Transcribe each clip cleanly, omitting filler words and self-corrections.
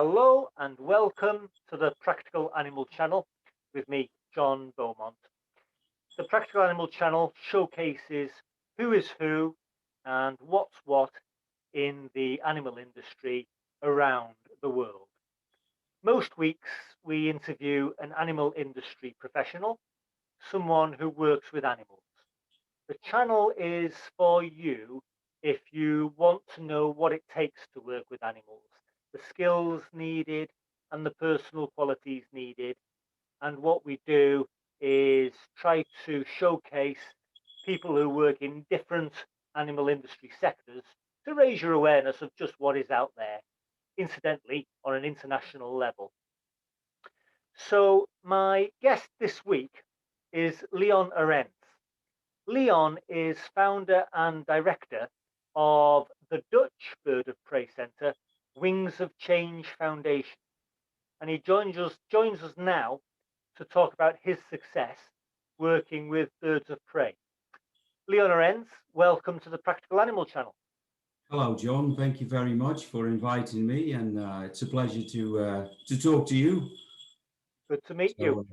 Hello and welcome to the Practical Animal Channel with me, John Beaumont. The Practical Animal Channel showcases who is who and what's what in the animal industry around the world. Most weeks we interview an animal industry professional, someone who works with animals. The channel is for you if you want to know what it takes to work with animals, the skills needed and the personal qualities needed. And what we do is try to showcase people who work in different animal industry sectors to raise your awareness of just what is out there, incidentally, on an international level. So, my guest this week is Leon Arends. Leon is founder and director of the Dutch Bird of Prey Centre, Wings of Change Foundation. And he joins us now to talk about his success working with birds of prey. Leon Arends, welcome to the Practical Animal Channel. Hello, John. Thank you very much for inviting me, and it's a pleasure to talk to you. Good to meet you.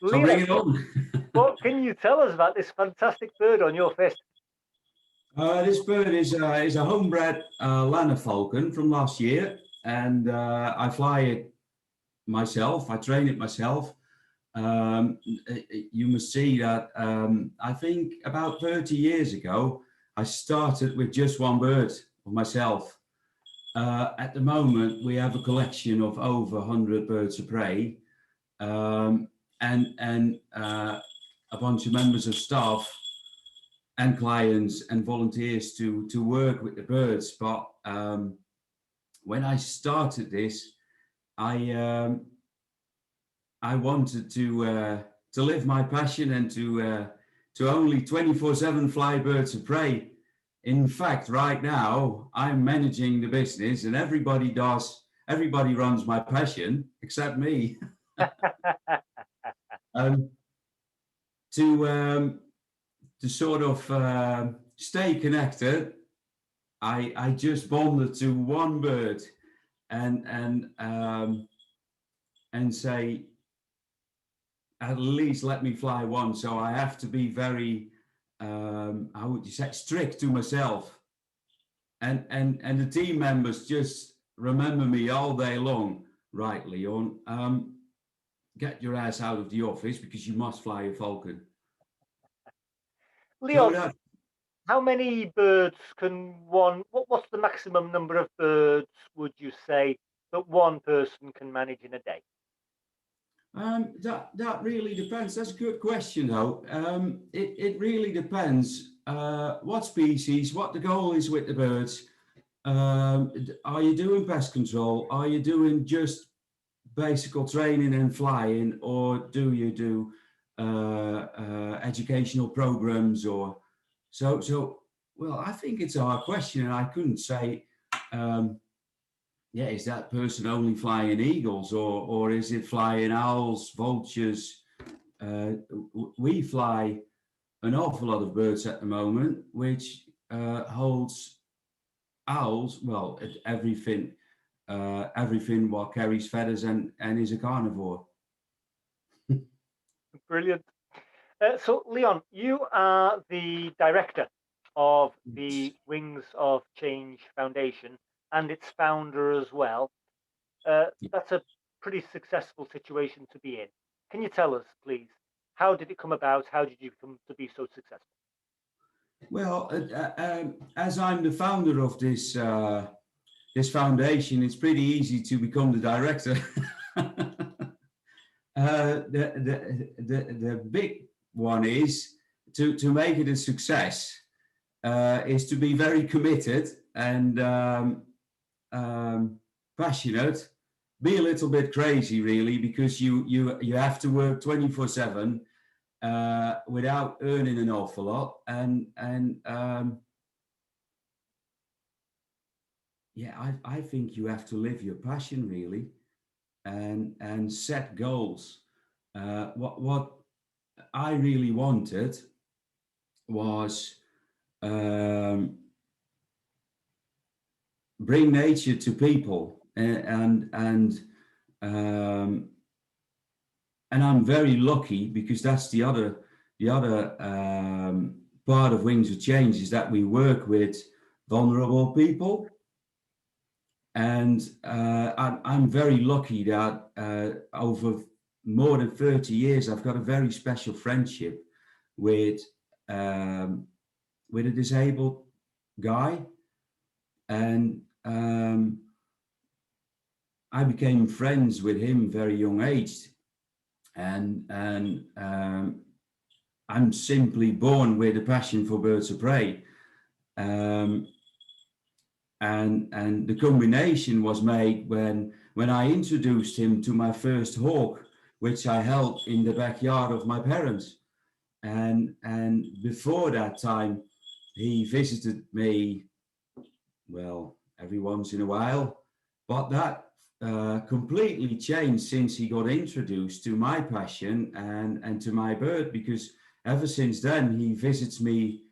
So bring it on. What can you tell us about this fantastic bird on your fist? This bird is a homebred Lugger Falcon from last year, and I fly it myself. I train it myself. You must see that I think about 30 years ago, I started with just one bird of myself. At the moment, we have a collection of over 100 birds of prey, and a bunch of members of staff and clients and volunteers to work with the birds. But when I started this, I wanted to live my passion and to only 24/7 fly birds of prey. In fact, right now I'm managing the business, and everybody runs my passion except me. To sort of stay connected, I just bonded to one bird and say, at least let me fly one. So I have to be very, how would you say, strict to myself. And the team members just remember me all day long. Right, Leon, get your ass out of the office because you must fly a falcon. Leon, so how many birds can one, what's the maximum number of birds, would you say, that one person can manage in a day? That really depends. That's a good question, though. It really depends what species, what the goal is with the birds. Are you doing pest control? Are you doing just basic training and flying, or do you do educational programs? Or so? Well, I think it's a hard question, and I couldn't say. Is that person only flying eagles, or is it flying owls, vultures? We fly an awful lot of birds at the moment, which holds owls, well, everything what carries feathers and is a carnivore. Brilliant. So, Leon, you are the director of the Wings of Change Foundation and its founder as well. That's a pretty successful situation to be in. Can you tell us, please, how did it come about? How did you come to be so successful? Well, as I'm the founder of this foundation, it's pretty easy to become the director. The big one is to make it a success, is to be very committed and passionate, be a little bit crazy, really, because you have to work 24/7 without earning an awful lot, and I think you have to live your passion, really, and set goals. What I really wanted was bring nature to people and I'm very lucky because that's the other part of Wings of Change, is that we work with vulnerable people. And I'm very lucky that over more than 30 years, I've got a very special friendship with a disabled guy. And I became friends with him very young aged. And I'm simply born with a passion for birds of prey. And the combination was made when I introduced him to my first hawk, which I held in the backyard of my parents. And before that time, he visited me, well, every once in a while, but that completely changed since he got introduced to my passion and to my bird, because ever since then he visits me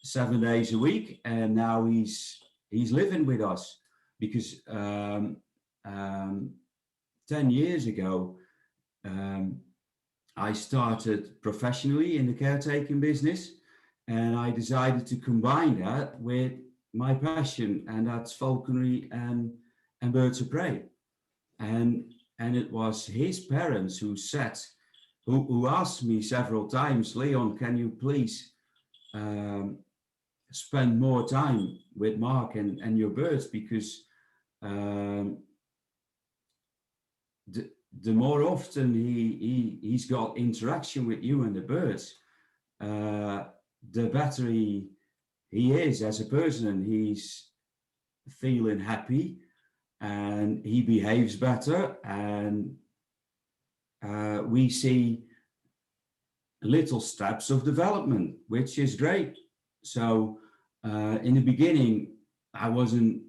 7 days a week, and now he's living with us because 10 years ago I started professionally in the caretaking business, and I decided to combine that with my passion, and that's falconry and birds of prey. And it was his parents who asked me several times, Leon, can you please spend more time with Mark and your birds, because the more often he's got interaction with you and the birds, the better he is as a person. He's feeling happy and he behaves better, and we see little steps of development, which is great. So in the beginning, I wasn't,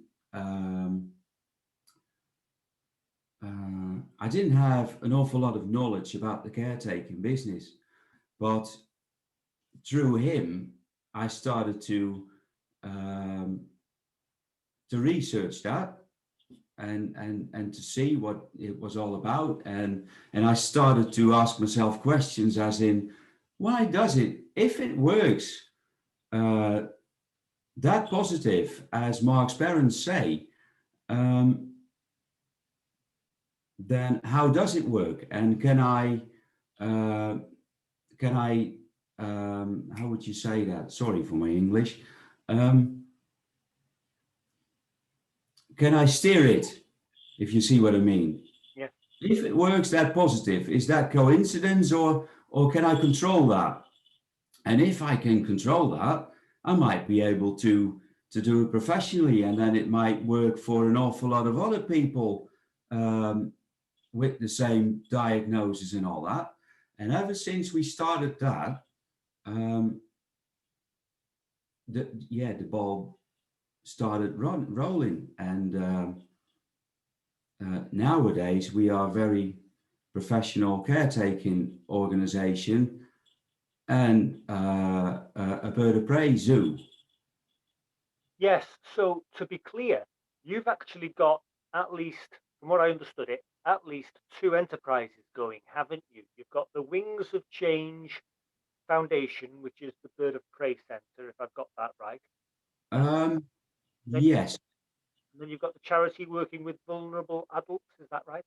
I didn't have an awful lot of knowledge about the caretaking business, but through him, I started to research that and to see what it was all about. And I started to ask myself questions as in, why does it, if it works that positive, as Mark's parents say, then how does it work? And can I, how would you say that? Sorry for my English. Can I steer it, if you see what I mean? Yeah. If it works that positive, is that coincidence, or can I control that? And if I can control that, I might be able to do it professionally, and then it might work for an awful lot of other people with the same diagnosis and all that. And ever since we started that, the ball started rolling. And nowadays we are a very professional caretaking organization and a bird of prey zoo. Yes, so to be clear, you've actually got, at least from what I understood it, at least 2 enterprises going, haven't you? You've got the Wings of Change Foundation, which is the Bird of Prey Centre, if I've got that right. Yes. And then you've got the charity working with vulnerable adults, is that right?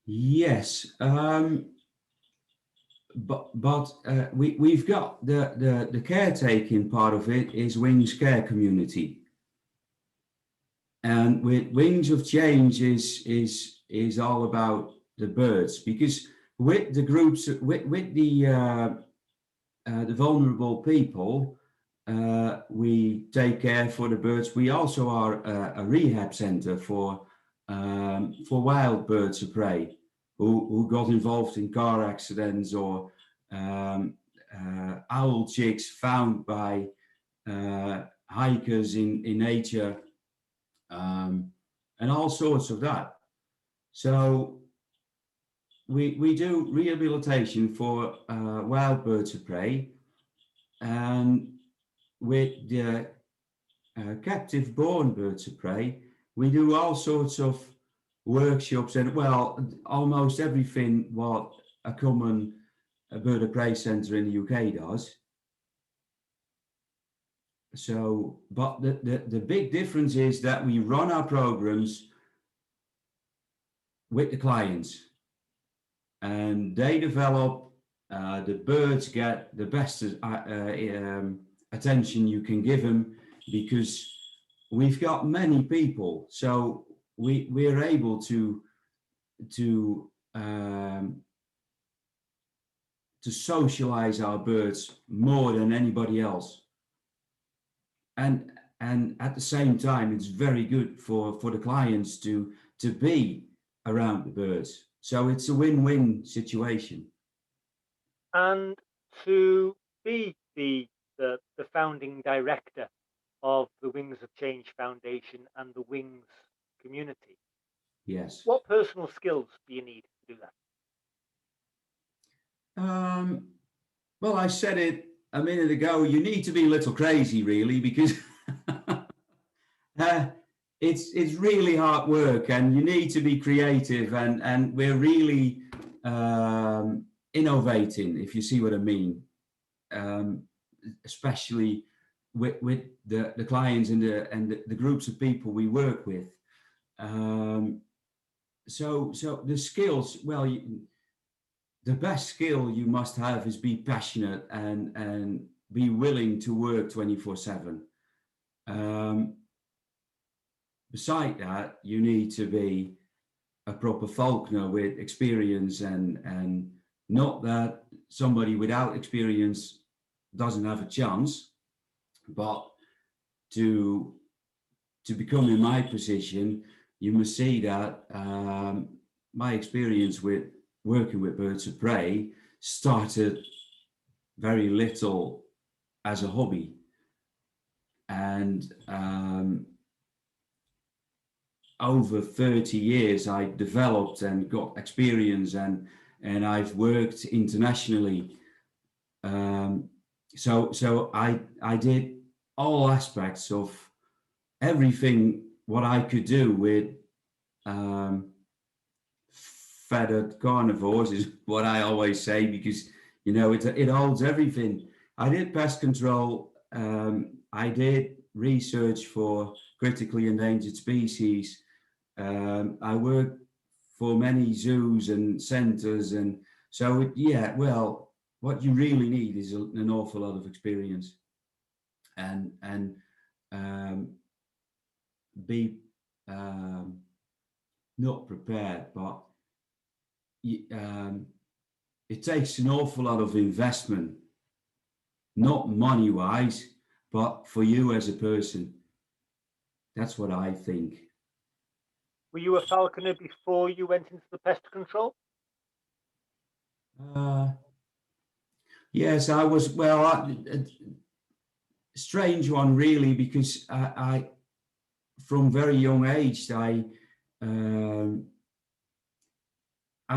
Yes. But we've got the caretaking part of it is Wings Care Community. And with Wings of Change is all about the birds, because with the groups, with the vulnerable people, we take care for the birds. We also are a rehab center for wild birds of prey who got involved in car accidents, or owl chicks found by hikers in nature. And all sorts of that. So we do rehabilitation for wild birds of prey, and with the captive born birds of prey, we do all sorts of workshops and, well, almost everything what a common bird of prey centre in the UK does. So, but the big difference is that we run our programs with the clients, and they develop, the birds get the best attention you can give them, because we've got many people, so we're able to socialize our birds more than anybody else, and at the same time it's very good for the clients to be around the birds, so it's a win-win situation. And to be the founding director of the Wings of Change Foundation and the Wings community, Yes. what personal skills do you need to do that? Well, I said it a minute ago, you need to be a little crazy, really, because it's really hard work, and you need to be creative, and we're really innovating, if you see what I mean, especially with the clients and the groups of people we work with. So the skills, well, the best skill you must have is be passionate and be willing to work 24/7. Beside that, you need to be a proper falconer with experience, and not that somebody without experience doesn't have a chance, but to become in my position, you must see that my experience with working with birds of prey started very little as a hobby, and over 30 years I developed and got experience, and I've worked internationally, so I did all aspects of everything what I could do with feathered carnivores, is what I always say, because you know it holds everything. I did pest control, I did research for critically endangered species, I worked for many zoos and centres, and so yeah, well, what you really need is an awful lot of experience, and be not prepared, but it takes an awful lot of investment, not money wise, but for you as a person. That's what I think. Were you a falconer before you went into the pest control? Yes, I was. Well, a strange one, really, because I from very young age, I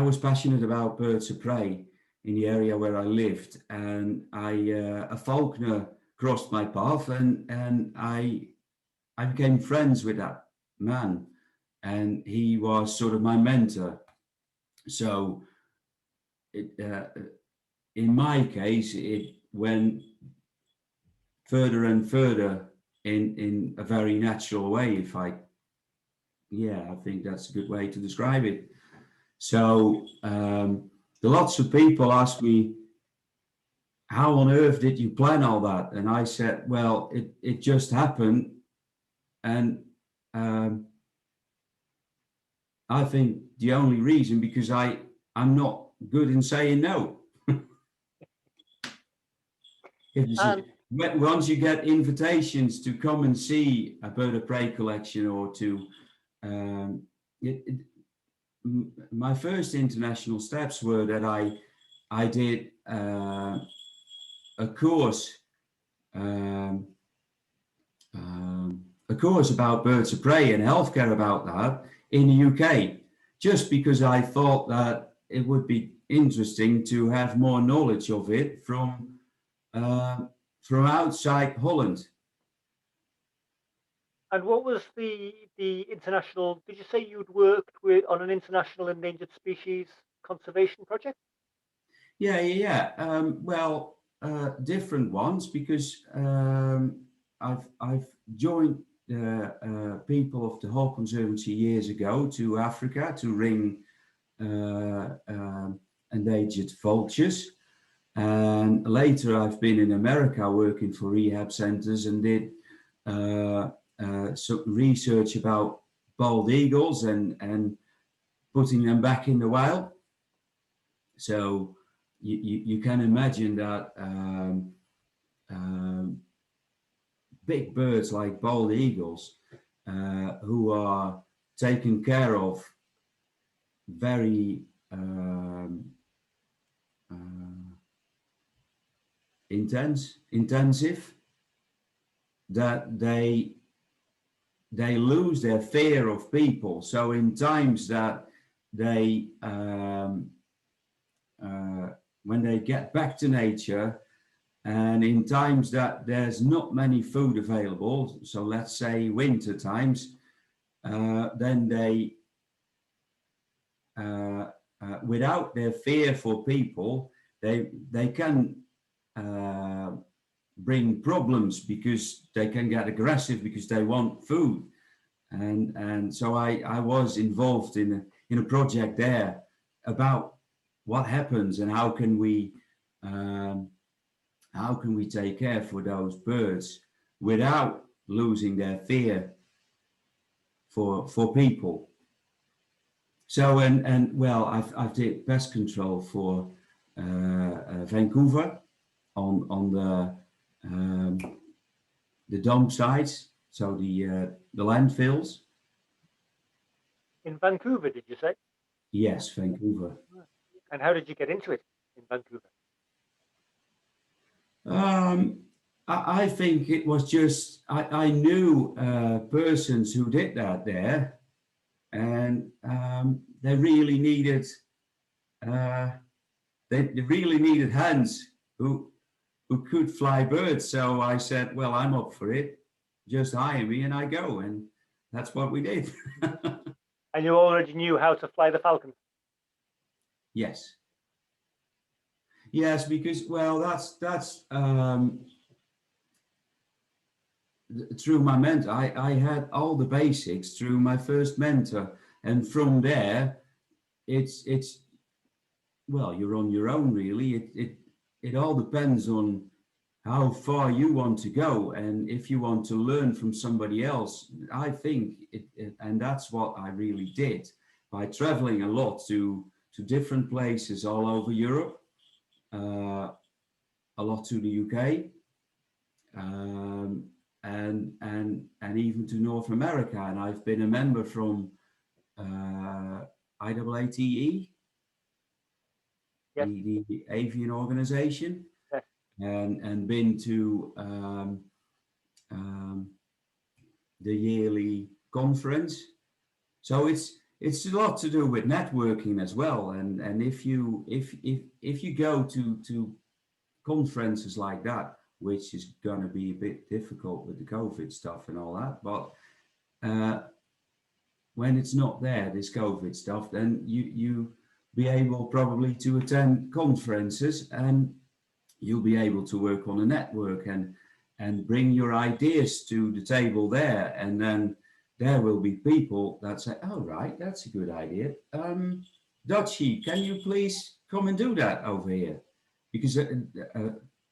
was passionate about birds of prey in the area where I lived, and a falconer crossed my path, and I became friends with that man, and he was sort of my mentor. So in my case, it went further and further in a very natural way. I think that's a good way to describe it. So lots of people ask me, how on earth did you plan all that? And I said, well, it just happened. And I think the only reason, because I'm not good in saying no. Once you get invitations to come and see a bird of prey collection, or to my first international steps were that I did a course about birds of prey and healthcare about that in the UK, just because I thought that it would be interesting to have more knowledge of it from outside Holland. And what was the international? Did you say you'd worked with on an international endangered species conservation project? Well, different ones because I've joined people of the Hawk Conservancy years ago to Africa to ring endangered vultures, and later I've been in America working for rehab centers and did some research about bald eagles and putting them back in the wild. So you can imagine that big birds like bald eagles who are taken care of very intensive, that they lose their fear of people. So in times that they when they get back to nature, and in times that there's not many food available, so let's say winter times, then they without their fear for people, they can bring problems because they can get aggressive because they want food. And so I was involved in a project there about what happens and how can we take care for those birds without losing their fear for people. So and well, I've did pest control for Vancouver on the dump sites, so the landfills. In Vancouver, did you say? Yes, Vancouver. And how did you get into it in Vancouver? I think it was just I knew persons who did that there, and they really needed hands who could fly birds. So I said, well, I'm up for it. Just hire me and I go, and that's what we did. And you already knew how to fly the Falcon? Yes. Yes, because well, that's through my mentor. I had all the basics through my first mentor, and from there, it's well, you're on your own really. It all depends on how far you want to go, and if you want to learn from somebody else. I think and that's what I really did by traveling a lot to different places all over Europe, a lot to the UK, and even to North America. And I've been a member from IAATE, yes. the avian organization, yes. and been to the yearly conference. So it's a lot to do with networking as well. And if you go to conferences like that, which is going to be a bit difficult with the COVID stuff and all that, but when it's not there, this COVID stuff, then you be able probably to attend conferences, and you'll be able to work on a network and bring your ideas to the table there. And then there will be people that say, oh, right, that's a good idea. Dutchie, can you please come and do that over here? Because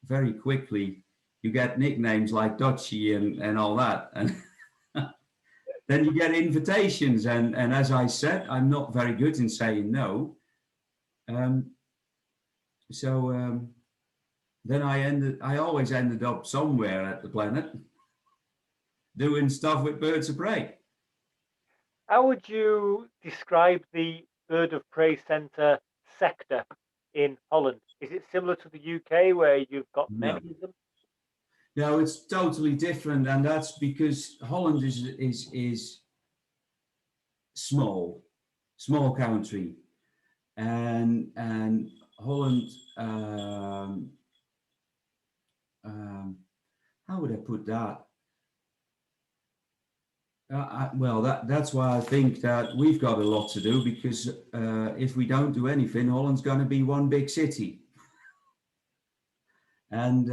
very quickly you get nicknames like Dutchie and all that. And then you get invitations. And as I said, I'm not very good in saying no. Then I always ended up somewhere at the planet doing stuff with birds of prey. How would you describe the bird of prey centre sector in Holland? Is it similar to the UK where you've got many of them? No, it's totally different, and that's because Holland is small country, and Holland. How would I put that? Well, that's why I think that we've got a lot to do, because if we don't do anything, Holland's going to be one big city, and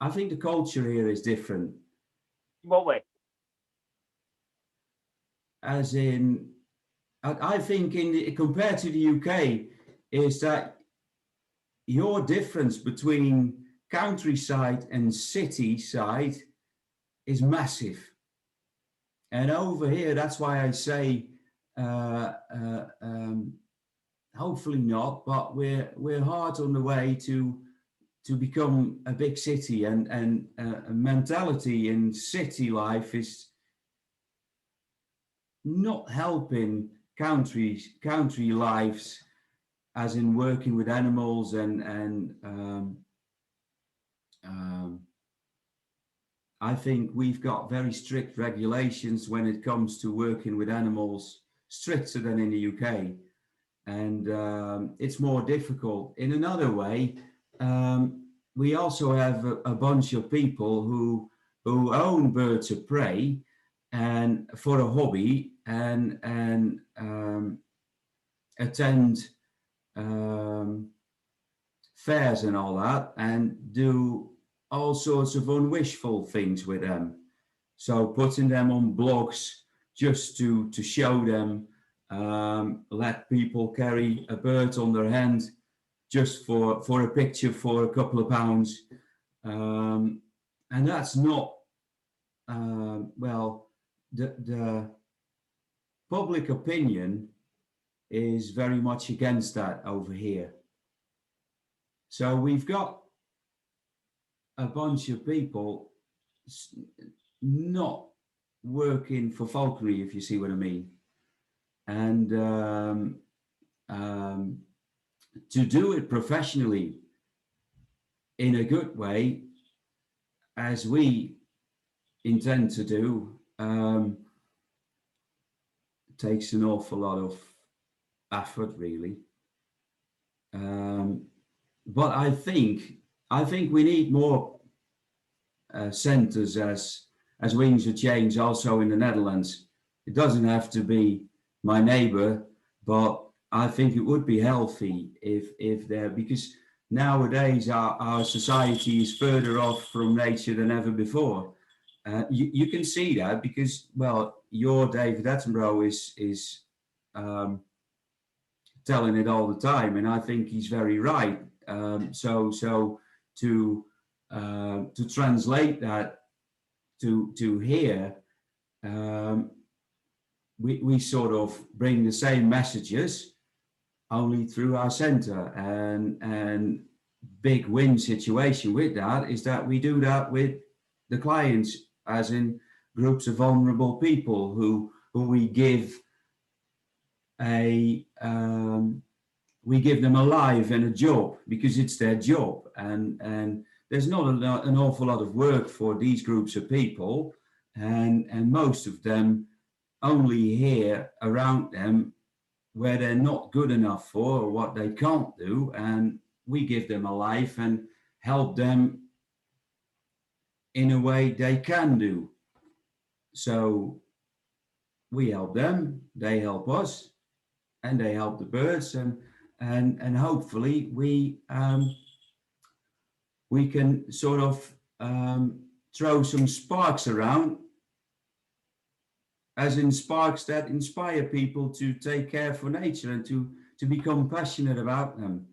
I think the culture here is different. In what way? As in, I think compared to the UK, is that your difference between countryside and city side is massive. And over here, that's why I say, hopefully not, but we're hard on the way to become a big city, and a mentality in city life is not helping country lives, as in working with animals and I think we've got very strict regulations when it comes to working with animals, stricter than in the UK, and it's more difficult. In another way, we also have a bunch of people who own birds of prey and for a hobby, and attend fairs and all that, and do all sorts of unwishful things with them. So putting them on blogs just to show them, let people carry a bird on their hand just for a picture for a couple of pounds, and that's not well. The public opinion is very much against that over here. So we've got a bunch of people not working for falconry, if you see what I mean, and to do it professionally in a good way, as we intend to do, takes an awful lot of effort, really. But I think we need more centres as Wings of Change also in the Netherlands. It doesn't have to be my neighbour, but I think it would be healthy if there, because nowadays our society is further off from nature than ever before. You can see that because, well, your David Attenborough is telling it all the time, and I think he's very right. So to translate that to here, we sort of bring the same messages, only through our centre, and big win situation with that is that we do that with the clients, as in groups of vulnerable people who we give we give them a life and a job, because it's their job, and there's not an awful lot of work for these groups of people, and most of them only hear around them where they're not good enough for, or what they can't do, and we give them a life and help them in a way they can do. So we help them, they help us, and they help the birds, and hopefully we can sort of throw some sparks around, as in sparks that inspire people to take care for nature and to become passionate about them.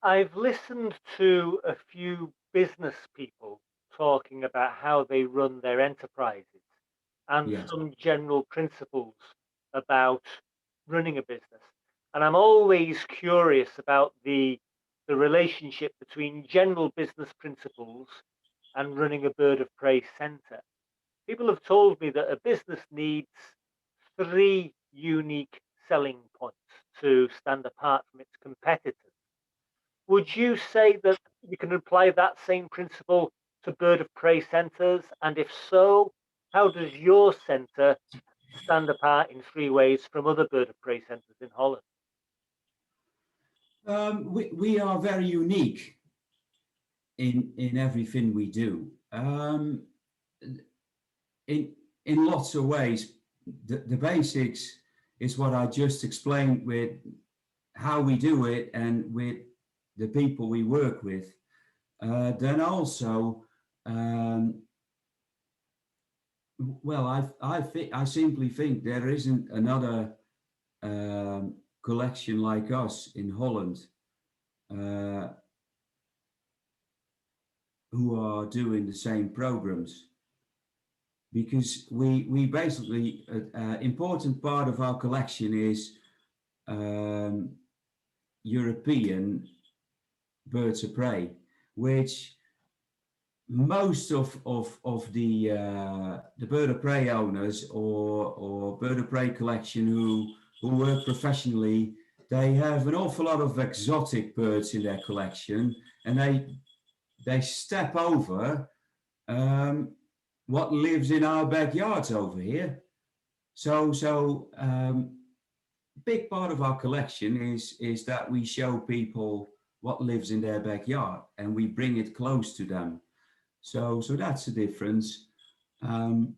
I've listened to a few business people talking about how they run their enterprises and Yes. some general principles about running a business. And I'm always curious about the relationship between general business principles and running a bird of prey centre. People have told me that a business needs 3 unique selling points to stand apart from its competitors. Would you say that you can apply that same principle to bird of prey centres? And if so, how does your centre stand apart in 3 ways from other bird of prey centres in Holland? We are very unique in everything we do. in lots of ways, the basics is what I just explained with how we do it and with the people we work with. Then also, well, I simply think there isn't another collection like us in Holland who are doing the same programs, because we basically important part of our collection is European birds of prey, which most of the bird of prey owners or bird of prey collection who work professionally, they have an awful lot of exotic birds in their collection, and they step over what lives in our backyards over here. So big part of our collection is that we show people what lives in their backyard and we bring it close to them. So that's the difference. And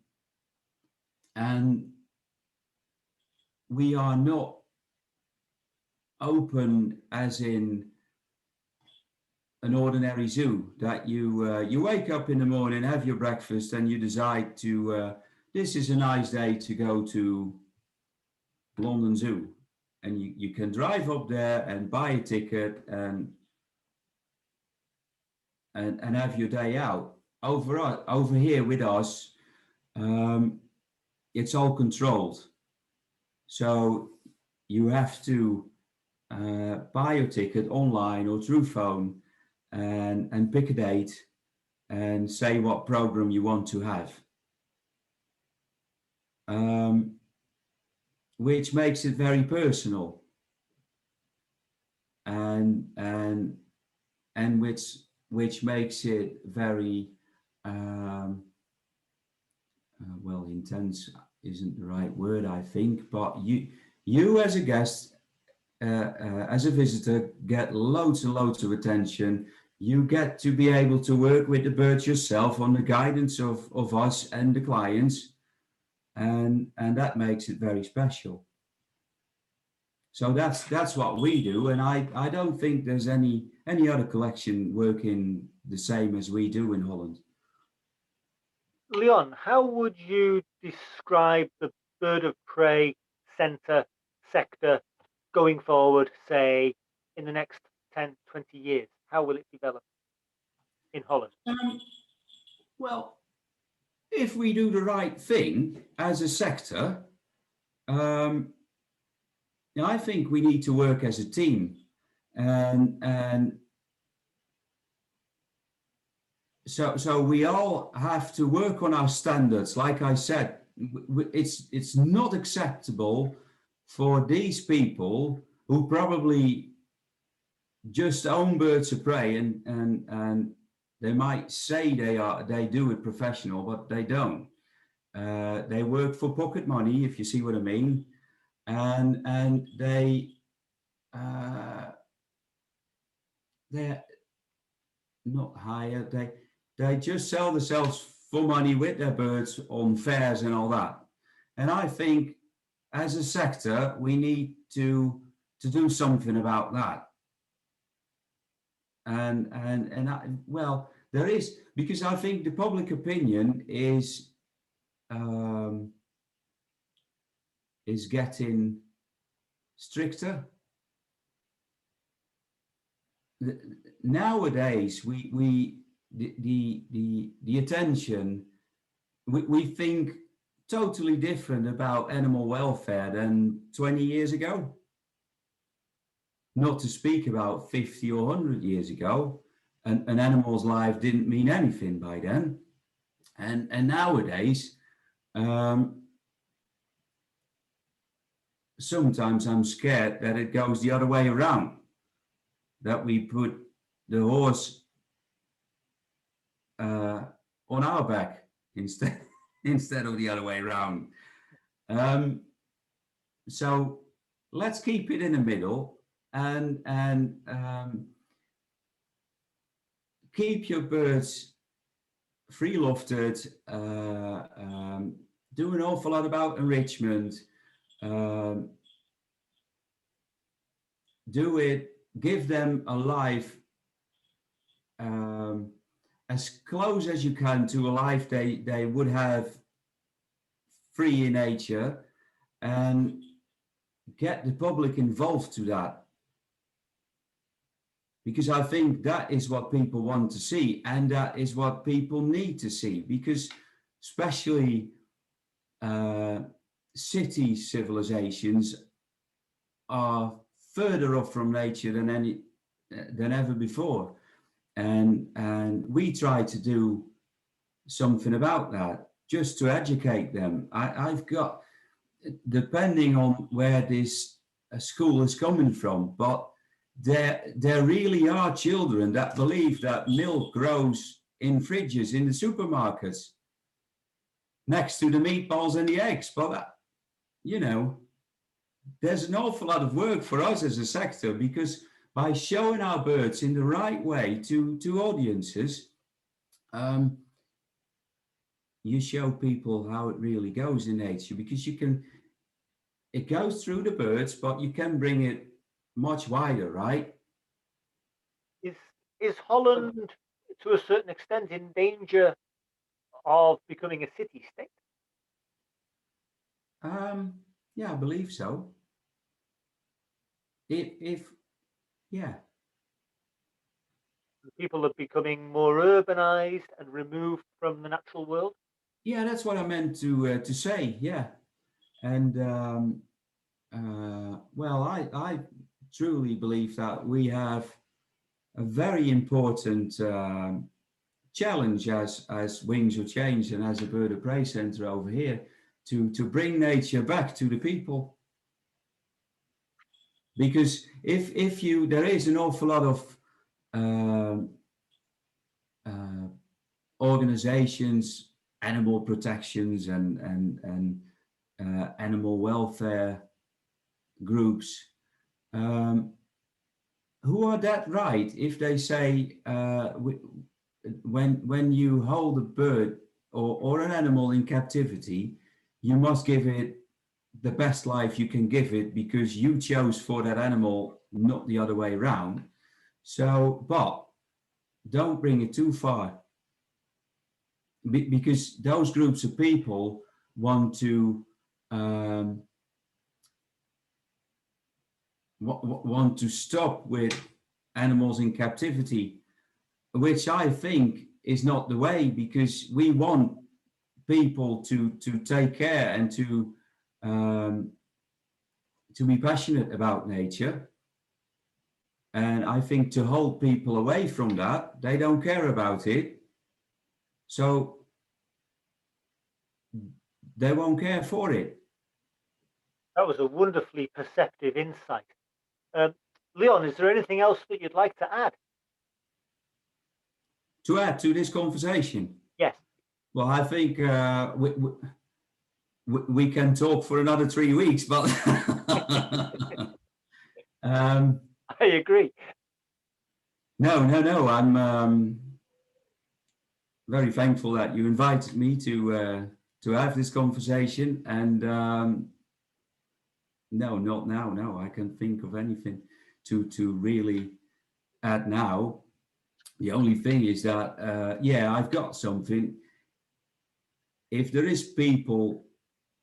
we are not open as in an ordinary zoo that you wake up in the morning, have your breakfast, and you decide to this is a nice day to go to London Zoo, and you can drive up there and buy a ticket and have your day out. Over here with us, it's all controlled. So you have to buy your ticket online or through phone and pick a date and say what program you want to have. Which makes it very personal and which makes it very well, intense isn't the right word, I think, but you as a guest, as a visitor, get loads and loads of attention. You get to be able to work with the birds yourself on the guidance of us and the clients, and that makes it very special. So that's what we do, and I don't think there's any other collection working the same as we do in Holland. Leon, how would you describe the bird of prey sector going forward, say, in the next 10, 20 years? How will it develop in Holland? Well, if we do the right thing as a sector, I think we need to work as a team, and so we all have to work on our standards. Like I said, it's not acceptable for these people who probably just own birds of prey and they might say they do it professional, but they don't. They work for pocket money, if you see what I mean, and they're not hired. They just sell themselves for money with their birds on fairs and all that. And I think as a sector, we need to do something about that. Well, there is, because I think the public opinion is getting stricter. Nowadays, the attention, we think totally different about animal welfare than 20 years ago. Not to speak about 50 or 100 years ago, an animal's life didn't mean anything by then. And nowadays, sometimes I'm scared that it goes the other way around, that we put the horse on our back instead of the other way around. So let's keep it in the middle and keep your birds free-lofted, do an awful lot about enrichment, um, give them a life as close as you can to a life they would have free in nature, and get the public involved to that. Because I think that is what people want to see, and that is what people need to see, because especially city civilizations are further off from nature than ever before, and we try to do something about that, just to educate them. I've got, depending on where this school is coming from, but there really are children that believe that milk grows in fridges in the supermarkets next to the meatballs and the eggs. But there's an awful lot of work for us as a sector, because by showing our birds in the right way to audiences, you show people how it really goes in nature, because it goes through the birds, but you can bring it much wider, right? Is Holland, to a certain extent, in danger of becoming a city state? Yeah, I believe so. If yeah. People are becoming more urbanized and removed from the natural world. Yeah, that's what I meant to say. Yeah, and well, I truly believe that we have a very important challenge as Wings of Change and as a bird of prey center over here to bring nature back to the people. Because if you, there is an awful lot of organizations, animal protections and animal welfare groups who are that right if they say when you hold a bird or an animal in captivity, you must give it the best life you can give it because you chose for that animal, not the other way around. So, but don't bring it too far, because those groups of people want to want to stop with animals in captivity, which I think is not the way, because we want people to take care and to be passionate about nature. And I think to hold people away from that, they don't care about it, so they won't care for it. That was a wonderfully perceptive insight. Leon, is there anything else that you'd like to add? To add to this conversation? Yes. Well, I think we can talk for another 3 weeks, but I agree. No. I'm very thankful that you invited me to have this conversation. And no, not now. No, I can't think of anything to really add now. The only thing is that yeah, I've got something. If there is people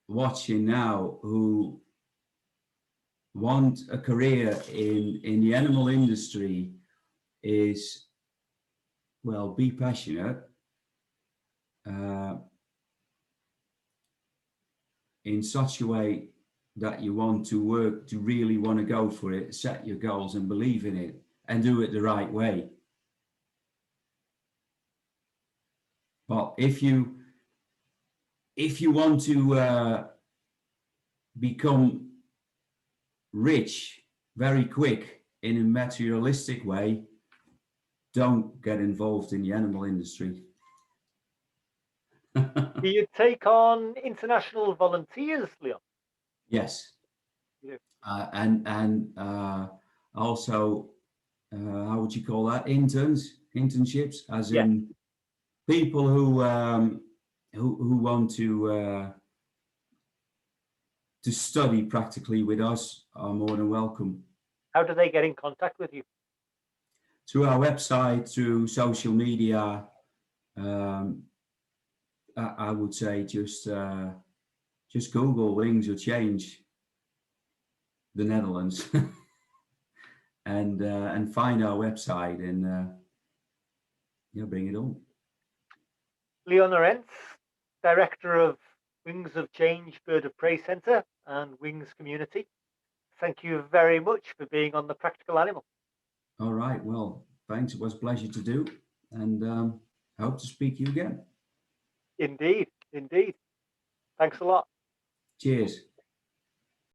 watching now who want a career in the animal industry, is, well, be passionate in such a way that you want to work, to really want to go for it, set your goals and believe in it and do it the right way. But if you want to become rich very quick in a materialistic way, don't get involved in the animal industry. Do you take on international volunteers, Leon? Yes. Yeah. And also, how would you call that? Internships, as Yeah. in people who want to study practically with us are more than welcome. How do they get in contact with you? Through our website, through social media. I would say just Google Wings or Change the Netherlands and find our website and bring it on. Leon Arends, Director of Wings of Change Bird of Prey Centre and Wings Community. Thank you very much for being on The Practical Animal. All right. Well, thanks. It was a pleasure to do. And I hope to speak to you again. Indeed. Thanks a lot. Cheers.